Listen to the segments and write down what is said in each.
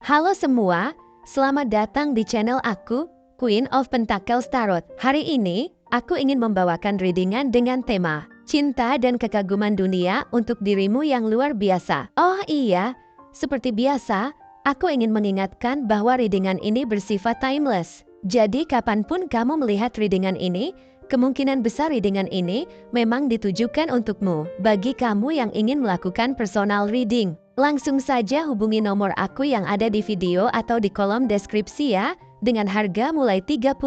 Halo semua, selamat datang di channel aku, Queen of Pentacles Tarot. Hari ini, aku ingin membawakan readingan dengan tema cinta dan kekaguman dunia untuk dirimu yang luar biasa. Oh iya, seperti biasa, aku ingin mengingatkan bahwa readingan ini bersifat timeless. Jadi kapanpun kamu melihat readingan ini, kemungkinan besar readingan ini memang ditujukan untukmu. Bagi kamu yang ingin melakukan personal reading, langsung saja hubungi nomor aku yang ada di video atau di kolom deskripsi ya, dengan harga mulai 35.000.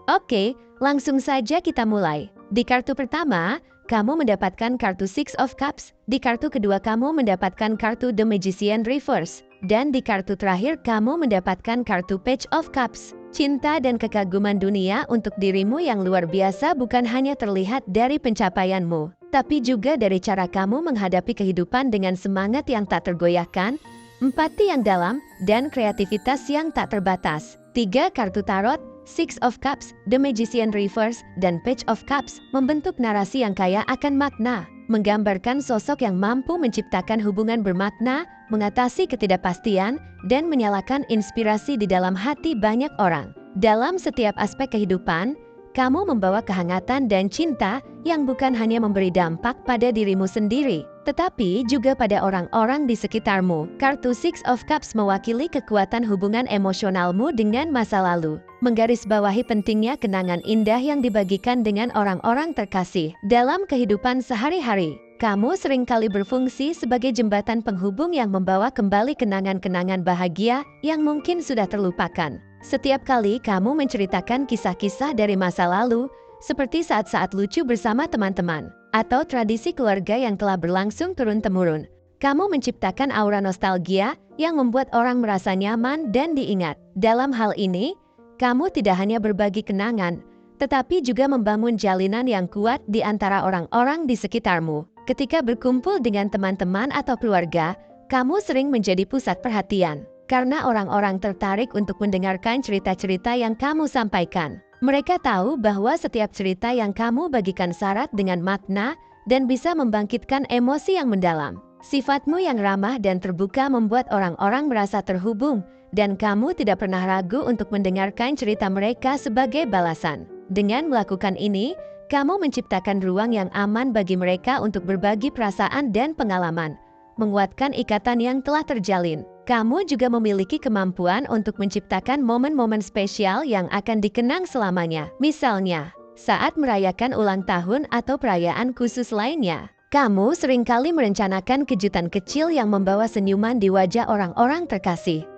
Oke, langsung saja kita mulai. Di kartu pertama, kamu mendapatkan kartu Six of Cups. Di kartu kedua kamu mendapatkan kartu The Magician Reverse. Dan di kartu terakhir kamu mendapatkan kartu Page of Cups. Cinta dan kekaguman dunia untuk dirimu yang luar biasa bukan hanya terlihat dari pencapaianmu, tapi juga dari cara kamu menghadapi kehidupan dengan semangat yang tak tergoyahkan, empati yang dalam, dan kreativitas yang tak terbatas. 3 kartu tarot, Six of Cups, The Magician Reverse, dan Page of Cups membentuk narasi yang kaya akan makna, menggambarkan sosok yang mampu menciptakan hubungan bermakna, mengatasi ketidakpastian, dan menyalakan inspirasi di dalam hati banyak orang. Dalam setiap aspek kehidupan, kamu membawa kehangatan dan cinta yang bukan hanya memberi dampak pada dirimu sendiri, tetapi juga pada orang-orang di sekitarmu. Kartu Six of Cups mewakili kekuatan hubungan emosionalmu dengan masa lalu, menggarisbawahi pentingnya kenangan indah yang dibagikan dengan orang-orang terkasih dalam kehidupan sehari-hari. Kamu seringkali berfungsi sebagai jembatan penghubung yang membawa kembali kenangan-kenangan bahagia yang mungkin sudah terlupakan. Setiap kali kamu menceritakan kisah-kisah dari masa lalu, seperti saat-saat lucu bersama teman-teman, atau tradisi keluarga yang telah berlangsung turun-temurun, kamu menciptakan aura nostalgia yang membuat orang merasa nyaman dan diingat. Dalam hal ini, kamu tidak hanya berbagi kenangan, tetapi juga membangun jalinan yang kuat di antara orang-orang di sekitarmu. Ketika berkumpul dengan teman-teman atau keluarga, kamu sering menjadi pusat perhatian, karena orang-orang tertarik untuk mendengarkan cerita-cerita yang kamu sampaikan. Mereka tahu bahwa setiap cerita yang kamu bagikan syarat dengan makna dan bisa membangkitkan emosi yang mendalam. Sifatmu yang ramah dan terbuka membuat orang-orang merasa terhubung, dan kamu tidak pernah ragu untuk mendengarkan cerita mereka sebagai balasan. Dengan melakukan ini, kamu menciptakan ruang yang aman bagi mereka untuk berbagi perasaan dan pengalaman, menguatkan ikatan yang telah terjalin. Kamu juga memiliki kemampuan untuk menciptakan momen-momen spesial yang akan dikenang selamanya. Misalnya, saat merayakan ulang tahun atau perayaan khusus lainnya, kamu seringkali merencanakan kejutan kecil yang membawa senyuman di wajah orang-orang terkasih.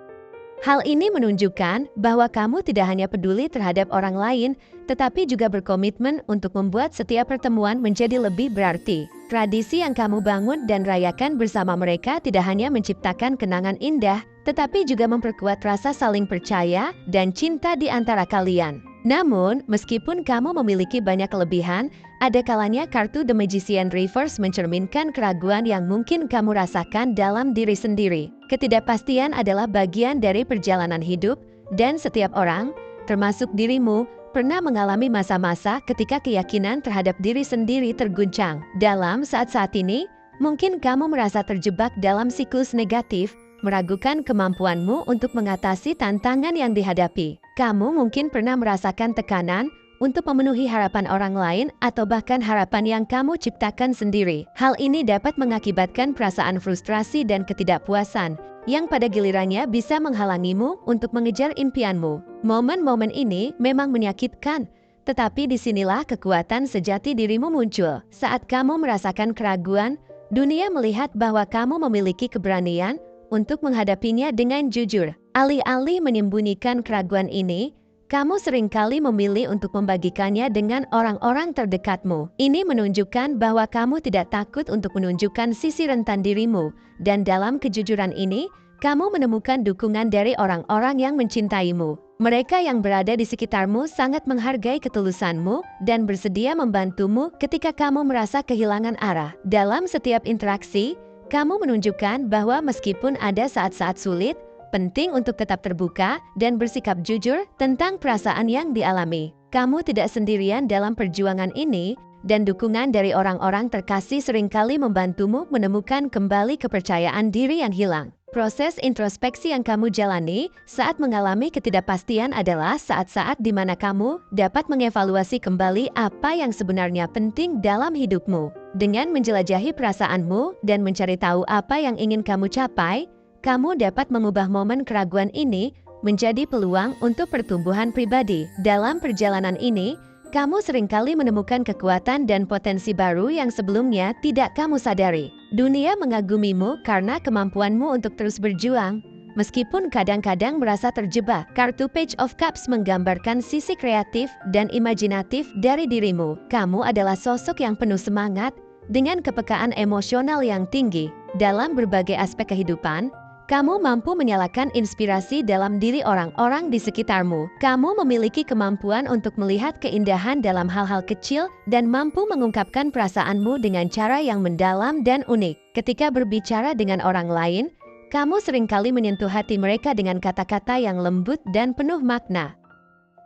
Hal ini menunjukkan bahwa kamu tidak hanya peduli terhadap orang lain, tetapi juga berkomitmen untuk membuat setiap pertemuan menjadi lebih berarti. Tradisi yang kamu bangun dan rayakan bersama mereka tidak hanya menciptakan kenangan indah, tetapi juga memperkuat rasa saling percaya dan cinta di antara kalian. Namun, meskipun kamu memiliki banyak kelebihan, ada kalanya kartu The Magician Reverse mencerminkan keraguan yang mungkin kamu rasakan dalam diri sendiri. Ketidakpastian adalah bagian dari perjalanan hidup, dan setiap orang, termasuk dirimu, pernah mengalami masa-masa ketika keyakinan terhadap diri sendiri terguncang. Dalam saat-saat ini, mungkin kamu merasa terjebak dalam siklus negatif, meragukan kemampuanmu untuk mengatasi tantangan yang dihadapi. Kamu mungkin pernah merasakan tekanan untuk memenuhi harapan orang lain atau bahkan harapan yang kamu ciptakan sendiri. Hal ini dapat mengakibatkan perasaan frustrasi dan ketidakpuasan yang pada gilirannya bisa menghalangimu untuk mengejar impianmu. Momen-momen ini memang menyakitkan, tetapi disinilah kekuatan sejati dirimu muncul. Saat kamu merasakan keraguan, dunia melihat bahwa kamu memiliki keberanian untuk menghadapinya dengan jujur. Alih-alih menyembunyikan keraguan ini, kamu seringkali memilih untuk membagikannya dengan orang-orang terdekatmu. Ini menunjukkan bahwa kamu tidak takut untuk menunjukkan sisi rentan dirimu, dan dalam kejujuran ini, kamu menemukan dukungan dari orang-orang yang mencintaimu. Mereka yang berada di sekitarmu sangat menghargai ketulusanmu dan bersedia membantumu ketika kamu merasa kehilangan arah. Dalam setiap interaksi, kamu menunjukkan bahwa meskipun ada saat-saat sulit, penting untuk tetap terbuka dan bersikap jujur tentang perasaan yang dialami. Kamu tidak sendirian dalam perjuangan ini, dan dukungan dari orang-orang terkasih seringkali membantumu menemukan kembali kepercayaan diri yang hilang. Proses introspeksi yang kamu jalani saat mengalami ketidakpastian adalah saat-saat di mana kamu dapat mengevaluasi kembali apa yang sebenarnya penting dalam hidupmu. Dengan menjelajahi perasaanmu dan mencari tahu apa yang ingin kamu capai, kamu dapat mengubah momen keraguan ini menjadi peluang untuk pertumbuhan pribadi. Dalam perjalanan ini, kamu seringkali menemukan kekuatan dan potensi baru yang sebelumnya tidak kamu sadari. Dunia mengagumimu karena kemampuanmu untuk terus berjuang. Meskipun kadang-kadang merasa terjebak, kartu Page of Cups menggambarkan sisi kreatif dan imajinatif dari dirimu. Kamu adalah sosok yang penuh semangat, dengan kepekaan emosional yang tinggi. Dalam berbagai aspek kehidupan, kamu mampu menyalakan inspirasi dalam diri orang-orang di sekitarmu. Kamu memiliki kemampuan untuk melihat keindahan dalam hal-hal kecil dan mampu mengungkapkan perasaanmu dengan cara yang mendalam dan unik. Ketika berbicara dengan orang lain, kamu seringkali menyentuh hati mereka dengan kata-kata yang lembut dan penuh makna.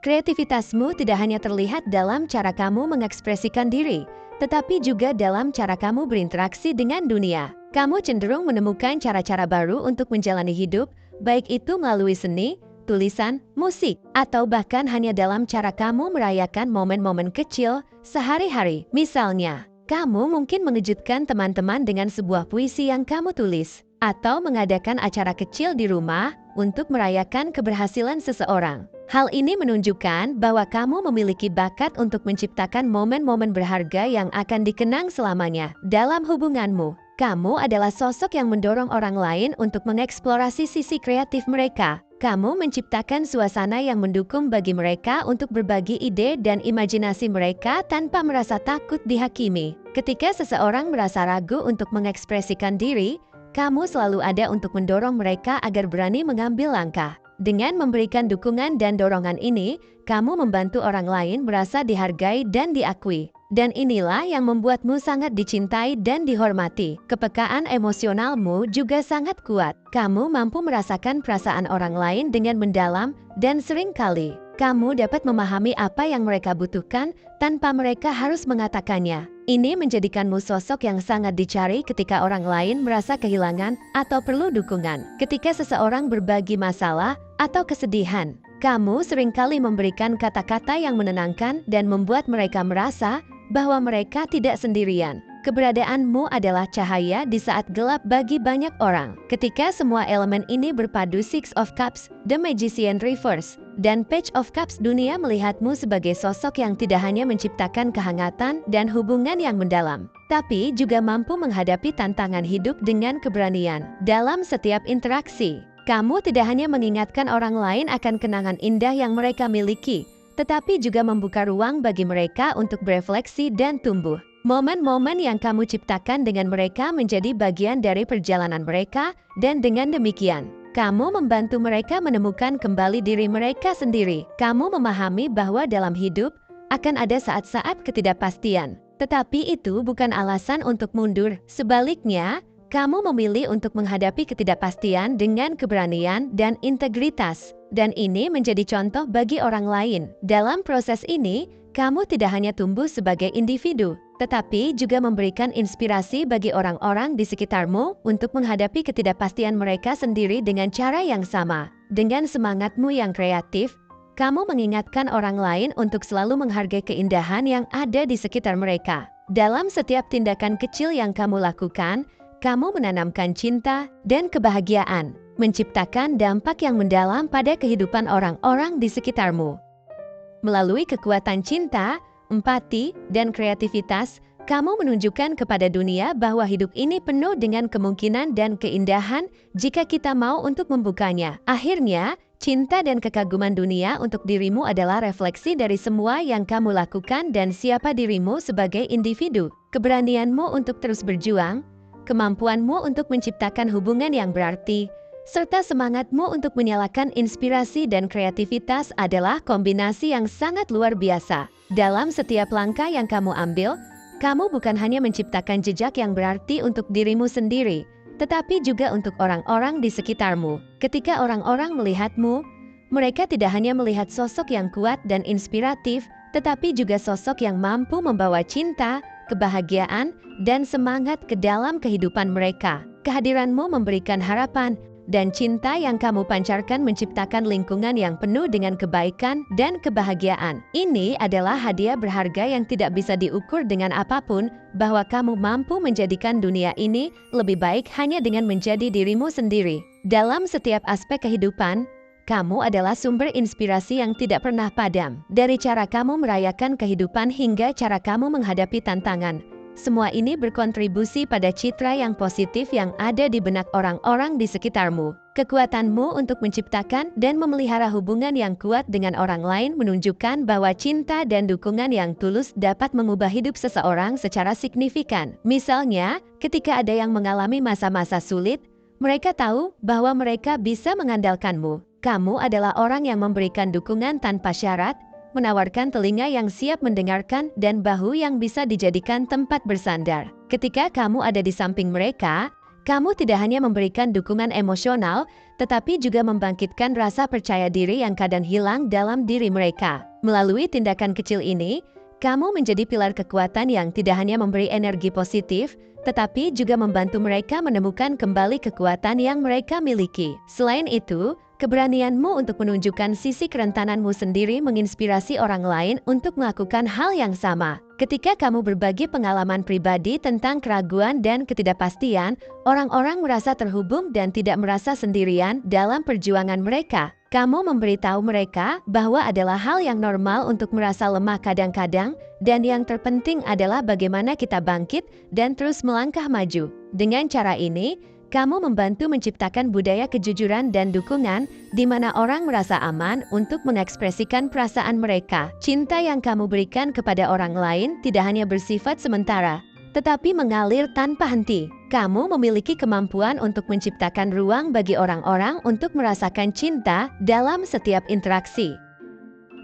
Kreativitasmu tidak hanya terlihat dalam cara kamu mengekspresikan diri, tetapi juga dalam cara kamu berinteraksi dengan dunia. Kamu cenderung menemukan cara-cara baru untuk menjalani hidup, baik itu melalui seni, tulisan, musik, atau bahkan hanya dalam cara kamu merayakan momen-momen kecil sehari-hari. Misalnya, kamu mungkin mengejutkan teman-teman dengan sebuah puisi yang kamu tulis, atau mengadakan acara kecil di rumah untuk merayakan keberhasilan seseorang. Hal ini menunjukkan bahwa kamu memiliki bakat untuk menciptakan momen-momen berharga yang akan dikenang selamanya dalam hubunganmu. Kamu adalah sosok yang mendorong orang lain untuk mengeksplorasi sisi kreatif mereka. Kamu menciptakan suasana yang mendukung bagi mereka untuk berbagi ide dan imajinasi mereka tanpa merasa takut dihakimi. Ketika seseorang merasa ragu untuk mengekspresikan diri, kamu selalu ada untuk mendorong mereka agar berani mengambil langkah. Dengan memberikan dukungan dan dorongan ini, kamu membantu orang lain merasa dihargai dan diakui. Dan inilah yang membuatmu sangat dicintai dan dihormati. Kepekaan emosionalmu juga sangat kuat. Kamu mampu merasakan perasaan orang lain dengan mendalam dan seringkali kamu dapat memahami apa yang mereka butuhkan tanpa mereka harus mengatakannya. Ini menjadikanmu sosok yang sangat dicari ketika orang lain merasa kehilangan atau perlu dukungan. Ketika seseorang berbagi masalah atau kesedihan, kamu seringkali memberikan kata-kata yang menenangkan dan membuat mereka merasa bahwa mereka tidak sendirian. Keberadaanmu adalah cahaya di saat gelap bagi banyak orang. Ketika semua elemen ini berpadu, Six of Cups, The Magician Reverse, dan Page of Cups, dunia melihatmu sebagai sosok yang tidak hanya menciptakan kehangatan dan hubungan yang mendalam, tapi juga mampu menghadapi tantangan hidup dengan keberanian. Dalam setiap interaksi, kamu tidak hanya mengingatkan orang lain akan kenangan indah yang mereka miliki, tetapi juga membuka ruang bagi mereka untuk berefleksi dan tumbuh. Momen-momen yang kamu ciptakan dengan mereka menjadi bagian dari perjalanan mereka, dan dengan demikian, kamu membantu mereka menemukan kembali diri mereka sendiri. Kamu memahami bahwa dalam hidup akan ada saat-saat ketidakpastian, tetapi itu bukan alasan untuk mundur. Sebaliknya, kamu memilih untuk menghadapi ketidakpastian dengan keberanian dan integritas. Dan ini menjadi contoh bagi orang lain. Dalam proses ini, kamu tidak hanya tumbuh sebagai individu, tetapi juga memberikan inspirasi bagi orang-orang di sekitarmu untuk menghadapi ketidakpastian mereka sendiri dengan cara yang sama. Dengan semangatmu yang kreatif, kamu mengingatkan orang lain untuk selalu menghargai keindahan yang ada di sekitar mereka. Dalam setiap tindakan kecil yang kamu lakukan, kamu menanamkan cinta dan kebahagiaan, menciptakan dampak yang mendalam pada kehidupan orang-orang di sekitarmu. Melalui kekuatan cinta, empati, dan kreativitas, kamu menunjukkan kepada dunia bahwa hidup ini penuh dengan kemungkinan dan keindahan jika kita mau untuk membukanya. Akhirnya, cinta dan kekaguman dunia untuk dirimu adalah refleksi dari semua yang kamu lakukan dan siapa dirimu sebagai individu. Keberanianmu untuk terus berjuang, kemampuanmu untuk menciptakan hubungan yang berarti, serta semangatmu untuk menyalakan inspirasi dan kreativitas adalah kombinasi yang sangat luar biasa. Dalam setiap langkah yang kamu ambil, kamu bukan hanya menciptakan jejak yang berarti untuk dirimu sendiri, tetapi juga untuk orang-orang di sekitarmu. Ketika orang-orang melihatmu, mereka tidak hanya melihat sosok yang kuat dan inspiratif, tetapi juga sosok yang mampu membawa cinta, kebahagiaan, dan semangat ke dalam kehidupan mereka. Kehadiranmu memberikan harapan dan cinta yang kamu pancarkan menciptakan lingkungan yang penuh dengan kebaikan dan kebahagiaan. Ini adalah hadiah berharga yang tidak bisa diukur dengan apapun, bahwa kamu mampu menjadikan dunia ini lebih baik hanya dengan menjadi dirimu sendiri. Dalam setiap aspek kehidupan, kamu adalah sumber inspirasi yang tidak pernah padam. Dari cara kamu merayakan kehidupan hingga cara kamu menghadapi tantangan, semua ini berkontribusi pada citra yang positif yang ada di benak orang-orang di sekitarmu. Kekuatanmu untuk menciptakan dan memelihara hubungan yang kuat dengan orang lain menunjukkan bahwa cinta dan dukungan yang tulus dapat mengubah hidup seseorang secara signifikan. Misalnya, ketika ada yang mengalami masa-masa sulit, mereka tahu bahwa mereka bisa mengandalkanmu. Kamu adalah orang yang memberikan dukungan tanpa syarat, menawarkan telinga yang siap mendengarkan dan bahu yang bisa dijadikan tempat bersandar. Ketika kamu ada di samping mereka, kamu tidak hanya memberikan dukungan emosional, tetapi juga membangkitkan rasa percaya diri yang kadang hilang dalam diri mereka. Melalui tindakan kecil ini, kamu menjadi pilar kekuatan yang tidak hanya memberi energi positif, tetapi juga membantu mereka menemukan kembali kekuatan yang mereka miliki. Selain itu, keberanianmu untuk menunjukkan sisi kerentananmu sendiri menginspirasi orang lain untuk melakukan hal yang sama. Ketika kamu berbagi pengalaman pribadi tentang keraguan dan ketidakpastian, orang-orang merasa terhubung dan tidak merasa sendirian dalam perjuangan mereka. Kamu memberitahu mereka bahwa adalah hal yang normal untuk merasa lemah kadang-kadang, dan yang terpenting adalah bagaimana kita bangkit dan terus melangkah maju. Dengan cara ini, kamu membantu menciptakan budaya kejujuran dan dukungan, di mana orang merasa aman untuk mengekspresikan perasaan mereka. Cinta yang kamu berikan kepada orang lain tidak hanya bersifat sementara, tetapi mengalir tanpa henti. Kamu memiliki kemampuan untuk menciptakan ruang bagi orang-orang untuk merasakan cinta dalam setiap interaksi.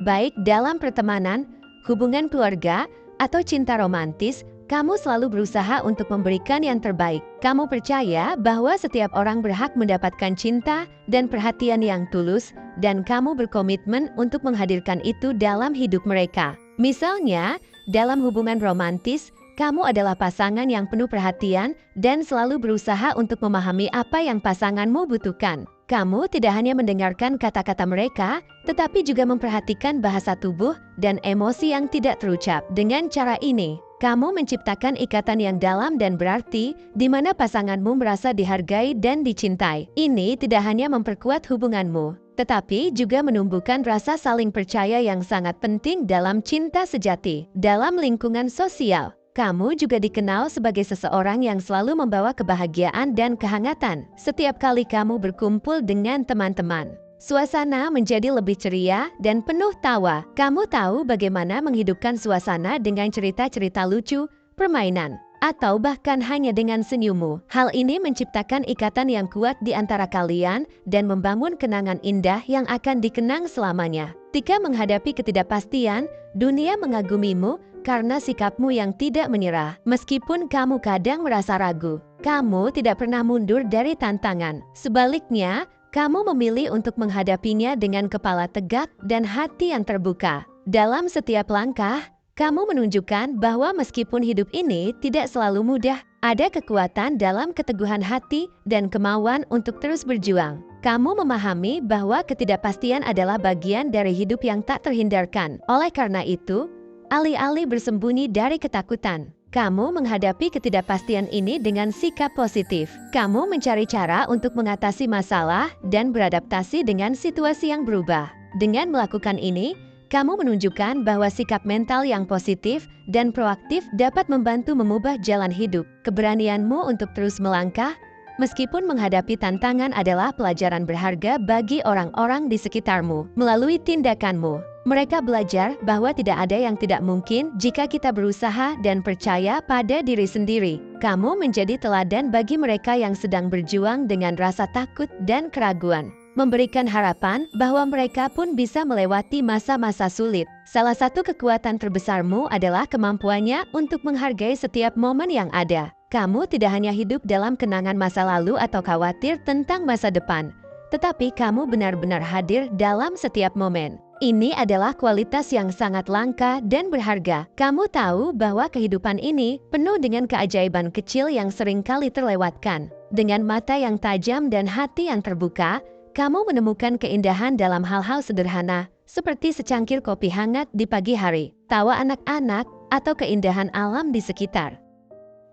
Baik dalam pertemanan, hubungan keluarga, atau cinta romantis, kamu selalu berusaha untuk memberikan yang terbaik. Kamu percaya bahwa setiap orang berhak mendapatkan cinta dan perhatian yang tulus, dan kamu berkomitmen untuk menghadirkan itu dalam hidup mereka. Misalnya, dalam hubungan romantis, kamu adalah pasangan yang penuh perhatian dan selalu berusaha untuk memahami apa yang pasanganmu butuhkan. Kamu tidak hanya mendengarkan kata-kata mereka, tetapi juga memperhatikan bahasa tubuh dan emosi yang tidak terucap. Dengan cara ini, kamu menciptakan ikatan yang dalam dan berarti, di mana pasanganmu merasa dihargai dan dicintai. Ini tidak hanya memperkuat hubunganmu, tetapi juga menumbuhkan rasa saling percaya yang sangat penting dalam cinta sejati. Dalam lingkungan sosial, kamu juga dikenal sebagai seseorang yang selalu membawa kebahagiaan dan kehangatan. Setiap kali kamu berkumpul dengan teman-teman, suasana menjadi lebih ceria dan penuh tawa. Kamu tahu bagaimana menghidupkan suasana dengan cerita-cerita lucu, permainan, atau bahkan hanya dengan senyummu. Hal ini menciptakan ikatan yang kuat di antara kalian dan membangun kenangan indah yang akan dikenang selamanya. Ketika menghadapi ketidakpastian, dunia mengagumimu karena sikapmu yang tidak menyerah. Meskipun kamu kadang merasa ragu, kamu tidak pernah mundur dari tantangan. Sebaliknya, kamu memilih untuk menghadapinya dengan kepala tegak dan hati yang terbuka. Dalam setiap langkah, kamu menunjukkan bahwa meskipun hidup ini tidak selalu mudah, ada kekuatan dalam keteguhan hati dan kemauan untuk terus berjuang. Kamu memahami bahwa ketidakpastian adalah bagian dari hidup yang tak terhindarkan. Oleh karena itu, alih-alih bersembunyi dari ketakutan, kamu menghadapi ketidakpastian ini dengan sikap positif. Kamu mencari cara untuk mengatasi masalah dan beradaptasi dengan situasi yang berubah. Dengan melakukan ini, kamu menunjukkan bahwa sikap mental yang positif dan proaktif dapat membantu mengubah jalan hidup. Keberanianmu untuk terus melangkah, meskipun menghadapi tantangan adalah pelajaran berharga bagi orang-orang di sekitarmu. Melalui tindakanmu, mereka belajar bahwa tidak ada yang tidak mungkin jika kita berusaha dan percaya pada diri sendiri. Kamu menjadi teladan bagi mereka yang sedang berjuang dengan rasa takut dan keraguan, memberikan harapan bahwa mereka pun bisa melewati masa-masa sulit. Salah satu kekuatan terbesarmu adalah kemampuannya untuk menghargai setiap momen yang ada. Kamu tidak hanya hidup dalam kenangan masa lalu atau khawatir tentang masa depan, tetapi kamu benar-benar hadir dalam setiap momen. Ini adalah kualitas yang sangat langka dan berharga. Kamu tahu bahwa kehidupan ini penuh dengan keajaiban kecil yang seringkali terlewatkan. Dengan mata yang tajam dan hati yang terbuka, kamu menemukan keindahan dalam hal-hal sederhana, seperti secangkir kopi hangat di pagi hari, tawa anak-anak, atau keindahan alam di sekitar.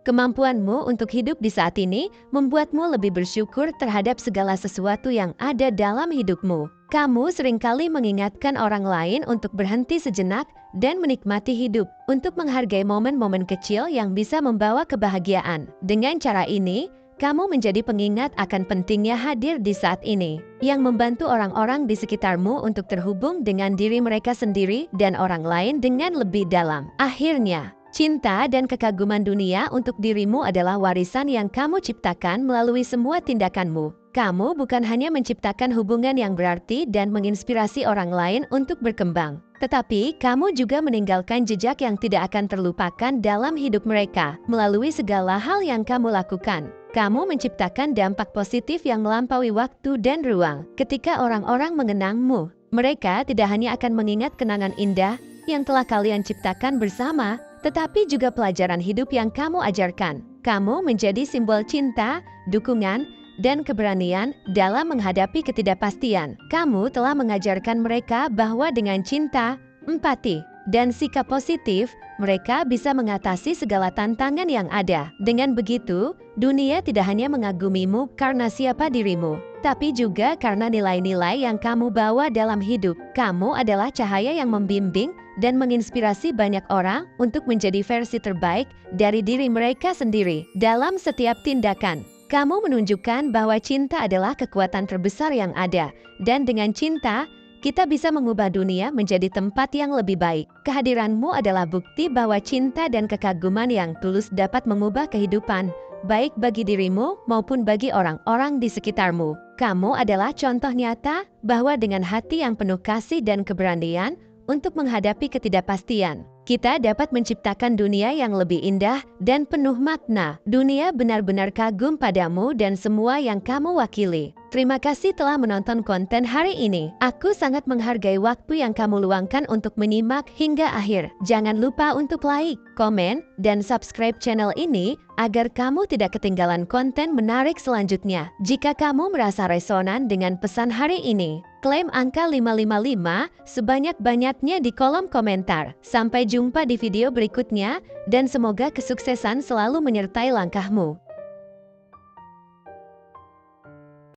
Kemampuanmu untuk hidup di saat ini membuatmu lebih bersyukur terhadap segala sesuatu yang ada dalam hidupmu. Kamu seringkali mengingatkan orang lain untuk berhenti sejenak dan menikmati hidup, untuk menghargai momen-momen kecil yang bisa membawa kebahagiaan. Dengan cara ini, kamu menjadi pengingat akan pentingnya hadir di saat ini, yang membantu orang-orang di sekitarmu untuk terhubung dengan diri mereka sendiri dan orang lain dengan lebih dalam. Akhirnya, cinta dan kekaguman dunia untuk dirimu adalah warisan yang kamu ciptakan melalui semua tindakanmu. Kamu bukan hanya menciptakan hubungan yang berarti dan menginspirasi orang lain untuk berkembang, tetapi kamu juga meninggalkan jejak yang tidak akan terlupakan dalam hidup mereka melalui segala hal yang kamu lakukan. Kamu menciptakan dampak positif yang melampaui waktu dan ruang. Ketika orang-orang mengenangmu, mereka tidak hanya akan mengingat kenangan indah yang telah kalian ciptakan bersama, tetapi juga pelajaran hidup yang kamu ajarkan. Kamu menjadi simbol cinta, dukungan, dan keberanian dalam menghadapi ketidakpastian. Kamu telah mengajarkan mereka bahwa dengan cinta, empati, dan sikap positif, mereka bisa mengatasi segala tantangan yang ada. Dengan begitu, dunia tidak hanya mengagumimu karena siapa dirimu, tapi juga karena nilai-nilai yang kamu bawa dalam hidup. Kamu adalah cahaya yang membimbing dan menginspirasi banyak orang untuk menjadi versi terbaik dari diri mereka sendiri. Dalam setiap tindakan, kamu menunjukkan bahwa cinta adalah kekuatan terbesar yang ada, dan dengan cinta, kita bisa mengubah dunia menjadi tempat yang lebih baik. Kehadiranmu adalah bukti bahwa cinta dan kekaguman yang tulus dapat mengubah kehidupan, baik bagi dirimu maupun bagi orang-orang di sekitarmu. Kamu adalah contoh nyata bahwa dengan hati yang penuh kasih dan keberanian untuk menghadapi ketidakpastian, kita dapat menciptakan dunia yang lebih indah dan penuh makna. Dunia benar-benar kagum padamu dan semua yang kamu wakili. Terima kasih telah menonton konten hari ini. Aku sangat menghargai waktu yang kamu luangkan untuk menyimak hingga akhir. Jangan lupa untuk like, komen, dan subscribe channel ini agar kamu tidak ketinggalan konten menarik selanjutnya. Jika kamu merasa resonan dengan pesan hari ini, klaim angka 555 sebanyak-banyaknya di kolom komentar. Sampai jumpa di video berikutnya, dan semoga kesuksesan selalu menyertai langkahmu.